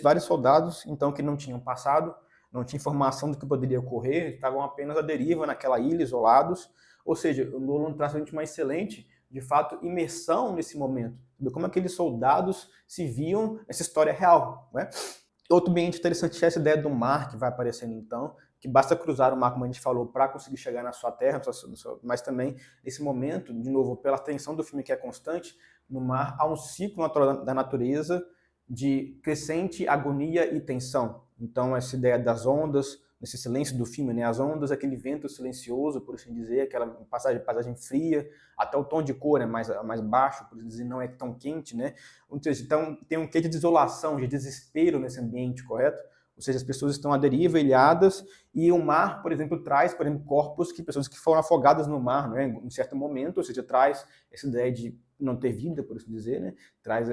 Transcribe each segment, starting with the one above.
Vários soldados, então, que não tinham passado, não tinham informação do que poderia ocorrer, estavam apenas à deriva naquela ilha, isolados. Ou seja, o Nolan traz a gente uma excelente, de fato, imersão nesse momento, de como aqueles soldados se viam nessa história real, né? Outro ambiente interessante é essa ideia do mar que vai aparecendo então, que basta cruzar o mar, como a gente falou, para conseguir chegar na sua terra, mas também, nesse momento, de novo, pela tensão do filme que é constante, no mar há um ciclo natural da natureza de crescente agonia e tensão. Então, essa ideia das ondas, nesse silêncio do filme, né? As ondas, aquele vento silencioso, por assim dizer, aquela paisagem fria, até o tom de cor é mais baixo, por assim dizer, não é tão quente, né? Então, tem um quê de desolação, de desespero nesse ambiente, correto? Ou seja, as pessoas estão à deriva, ilhadas, e o mar, por exemplo, traz, por exemplo, corpos que pessoas que foram afogadas no mar, né, em um certo momento, ou seja, traz essa ideia de não ter vida, por assim dizer, né? Traz,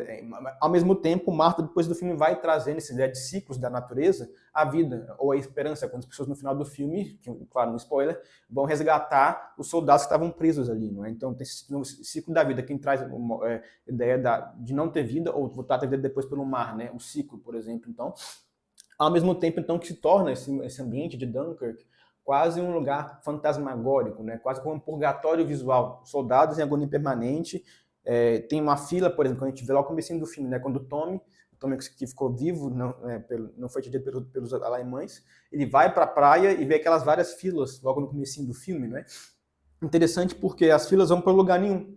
ao mesmo tempo, o mar, depois do filme, vai trazendo essa ideia de ciclos da natureza, a vida, ou a esperança, quando as pessoas no final do filme, que, claro, um spoiler, vão resgatar os soldados que estavam presos ali, não é? Então, tem esse ciclo da vida, quem traz a ideia de não ter vida, ou voltar a ter vida depois pelo mar, né? O ciclo, por exemplo, então, ao mesmo tempo, então, que se torna esse ambiente de Dunkirk quase um lugar fantasmagórico, né? Quase como um purgatório visual. Soldados em agonia permanente. Tem uma fila, por exemplo, quando a gente vê lá o comecinho do filme, né? Quando o Tommy que ficou vivo, não foi atingido pelos alemães, ele vai para a praia e vê aquelas várias filas logo no comecinho do filme, né? Interessante porque as filas vão para lugar nenhum.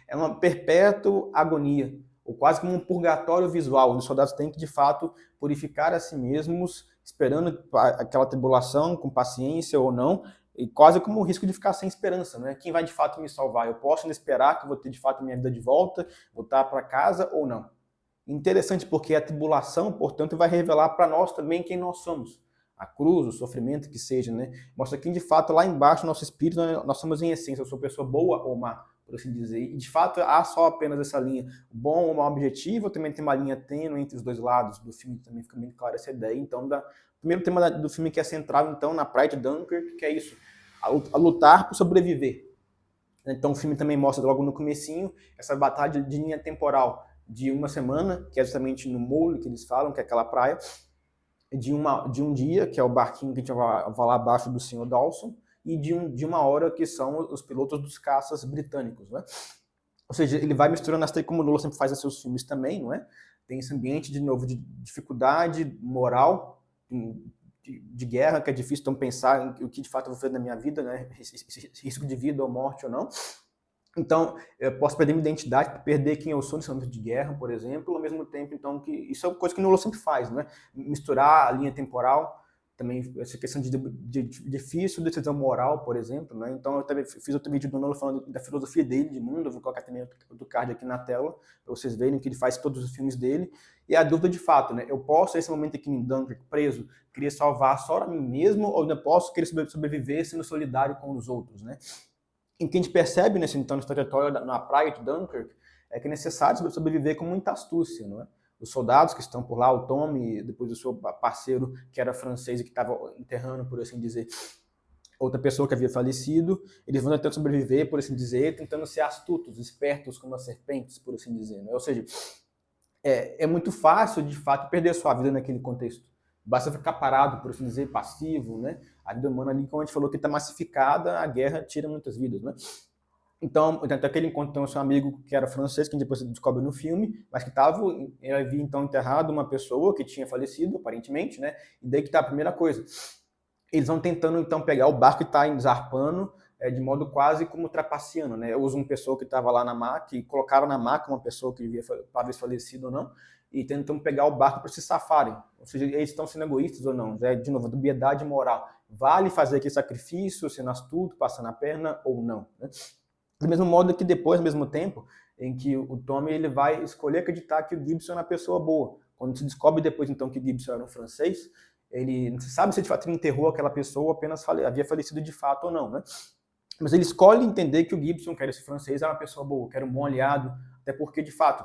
É uma perpétua agonia, ou quase como um purgatório visual, onde os soldados têm que, de fato, purificar a si mesmos, esperando aquela tribulação, com paciência ou não, e quase como o risco de ficar sem esperança, né? Quem vai de fato me salvar? Eu posso esperar que eu vou ter de fato minha vida de volta, voltar para casa ou não? Interessante porque a tribulação, portanto, vai revelar para nós também quem nós somos. A cruz, o sofrimento que seja, né? Mostra que, de fato, lá embaixo, nosso espírito, nós somos em essência, eu sou pessoa boa ou má, por assim dizer. E, de fato, há só apenas essa linha, bom ou mau objetivo, também tem uma linha tênue entre os dois lados do filme, também fica bem clara essa ideia. Então, o primeiro tema do filme que é central, então, na praia de Dunkirk, que é isso, a lutar por sobreviver. Então, o filme também mostra, logo no comecinho, essa batalha de linha temporal, de uma semana, que é justamente no Mole, que eles falam, que é aquela praia, de um dia, que é o barquinho que a gente vai lá abaixo do Sr. Dawson, e de uma hora, que são os pilotos dos caças britânicos, né? Ou seja, ele vai misturando as três, como o Nolan sempre faz nos seus filmes também, não é? Tem esse ambiente, de novo, de dificuldade moral, de guerra, que é difícil então pensar em o que de fato eu vou fazer na minha vida, né? Risco de vida ou morte ou não. Então, eu posso perder minha identidade, perder quem eu sou nesse momento de guerra, por exemplo, ao mesmo tempo, então, que isso é uma coisa que o Nolan sempre faz, né? Misturar a linha temporal, também essa questão de difícil decisão moral, por exemplo, né? Então, eu também fiz outro vídeo do Nolan falando da filosofia dele de mundo, eu vou colocar também outro card aqui na tela, para vocês verem que ele faz todos os filmes dele, e a dúvida de fato, né? Eu posso, nesse momento aqui em Dunkirk, preso, querer salvar só a mim mesmo, ou eu posso querer sobreviver sendo solidário com os outros, né? Em que a gente percebe então, nessa trajetória na praia de Dunkirk, é que é necessário sobreviver com muita astúcia, não é? Os soldados que estão por lá, o Tommy, depois o seu parceiro, que era francês e que estava enterrando, por assim dizer, outra pessoa que havia falecido, eles vão tentando sobreviver, por assim dizer, tentando ser astutos, espertos como as serpentes, por assim dizer, né? Ou seja, é muito fácil, de fato, perder sua vida naquele contexto. Basta ficar parado, por assim dizer, passivo, né? A vida humana ali, como a gente falou, que está massificada, a guerra tira muitas vidas, né? Então, até aquele encontro tem o seu amigo que era francês, que depois você descobre no filme, mas que havia então enterrado uma pessoa que tinha falecido, aparentemente, né? E daí que tá a primeira coisa. Eles vão tentando então pegar o barco que está zarpando, de modo quase como trapaceando, né? Usam uma pessoa que estava lá na maca e colocaram na maca uma pessoa que talvez falecido ou não, e tentam pegar o barco para se safarem. Ou seja, eles estão sendo egoístas ou não? Já é, de novo, dubiedade moral. Vale fazer aquele sacrifício, sendo astuto, passando a perna ou não? Né? Do mesmo modo que depois, ao mesmo tempo, em que o Tommy ele vai escolher acreditar que o Gibson é uma pessoa boa. Quando se descobre depois, então, que o Gibson era um francês, ele não se sabe se de fato ele enterrou aquela pessoa ou apenas havia falecido de fato ou não, né? Mas ele escolhe entender que o Gibson, que era esse francês, era uma pessoa boa, que era um bom aliado, até porque, de fato,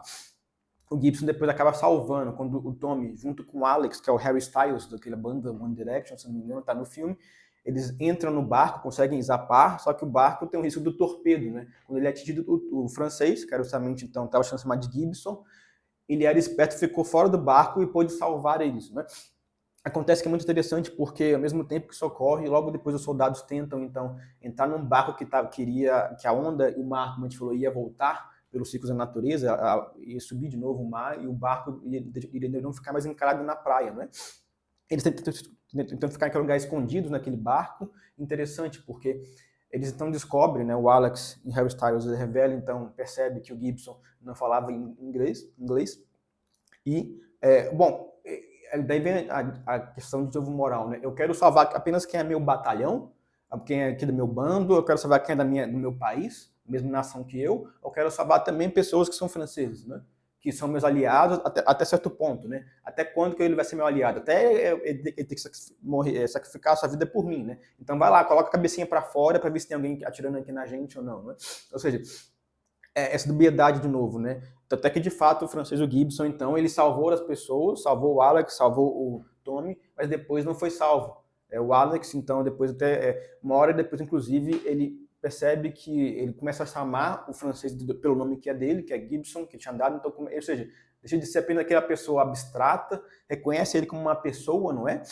o Gibson depois acaba salvando, quando o Tommy, junto com o Alex, que é o Harry Styles, daquela banda One Direction, se não me engano, tá no filme, eles entram no barco, conseguem zapar, só que o barco tem o risco do torpedo, né? Quando ele é atingido, o francês, que era justamente, então, estava chamado de Gibson, ele era esperto, ficou fora do barco e pôde salvar eles, né? Acontece que é muito interessante porque, ao mesmo tempo que isso ocorre, logo depois os soldados tentam, então, entrar num barco queria que a onda e o mar, como a gente falou, ia voltar pelos ciclos da natureza, ia subir de novo o mar e o barco iria não ficar mais encarado na praia, né? Eles tentam ficar em aquele lugar escondidos naquele barco. Interessante, porque eles então descobrem, né, o Alex e Harry Styles revela, então, percebe que o Gibson não falava inglês e, bom, daí vem a questão de novo moral, né? Eu quero salvar apenas quem é meu batalhão, quem é aqui do meu bando, eu quero salvar quem é do meu país, mesma nação que eu quero salvar também pessoas que são franceses, né? Que são meus aliados até certo ponto, né? Até quando que ele vai ser meu aliado? Até ele ter que sacrificar a sua vida por mim, né? Então vai lá, coloca a cabecinha para fora para ver se tem alguém atirando aqui na gente ou não, né? Ou seja, essa dubiedade de novo, né? Até que de fato o francês, o Gibson, então, ele salvou as pessoas, salvou o Alex, salvou o Tommy, mas depois não foi salvo. O Alex, então, depois uma hora depois, inclusive, ele percebe que ele começa a chamar o francês pelo nome que é dele, que é Gibson, que tinha dado, então, ou seja, deixa de ser apenas aquela pessoa abstrata, reconhece ele como uma pessoa, não é?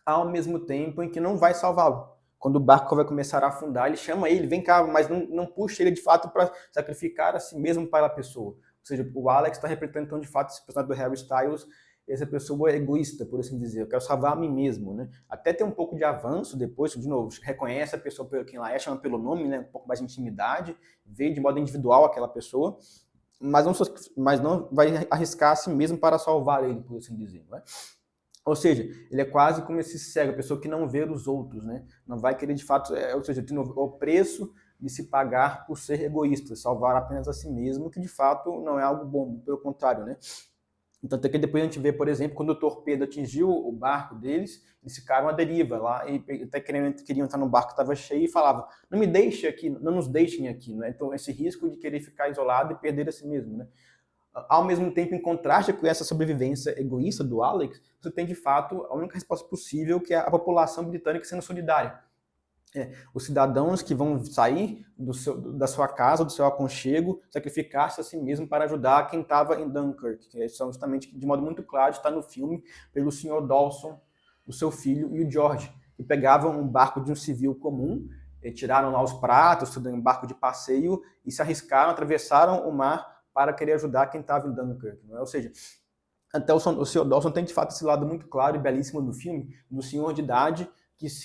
Ao mesmo tempo em que não vai salvá-lo. Quando o barco vai começar a afundar, ele chama ele, vem cá, mas não puxa ele de fato para sacrificar a si mesmo para a pessoa. Ou seja, o Alex está representando, então, de fato, esse personagem do Harry Styles, essa pessoa egoísta, por assim dizer. Eu quero salvar a mim mesmo, né? Até ter um pouco de avanço depois, de novo, reconhece a pessoa pelo quem ela é, chama pelo nome, né? Um pouco mais de intimidade, vê de modo individual aquela pessoa, mas não vai arriscar a si mesmo para salvar ele, por assim dizer, não é? Ou seja, ele é quase como esse cego, a pessoa que não vê os outros, né? Não vai querer de fato, ou seja, de novo, o preço de se pagar por ser egoísta, salvar apenas a si mesmo, que de fato não é algo bom, pelo contrário, né? Então, até que depois a gente vê, por exemplo, quando o torpedo atingiu o barco deles, eles ficaram à deriva lá, e até queriam entrar no barco que estava cheio e falavam, não me deixe aqui, não nos deixem aqui, né? Então, esse risco de querer ficar isolado e perder a si mesmo, né? Ao mesmo tempo, em contraste com essa sobrevivência egoísta do Alex, você tem, de fato, a única resposta possível, que é a população britânica sendo solidária. Os cidadãos que vão sair da sua casa, do seu aconchego, sacrificar-se a si mesmo para ajudar quem estava em Dunkirk, que são justamente, de modo muito claro, está no filme, pelo Sr. Dawson, o seu filho, e o George, que pegavam um barco de um civil comum, tiraram lá os pratos, tudo em um barco de passeio, e se arriscaram, atravessaram o mar para querer ajudar quem estava em Dunkirk. Não é? Ou seja, até o Sr. Dawson tem, de fato, esse lado muito claro e belíssimo do filme, do senhor de idade, que se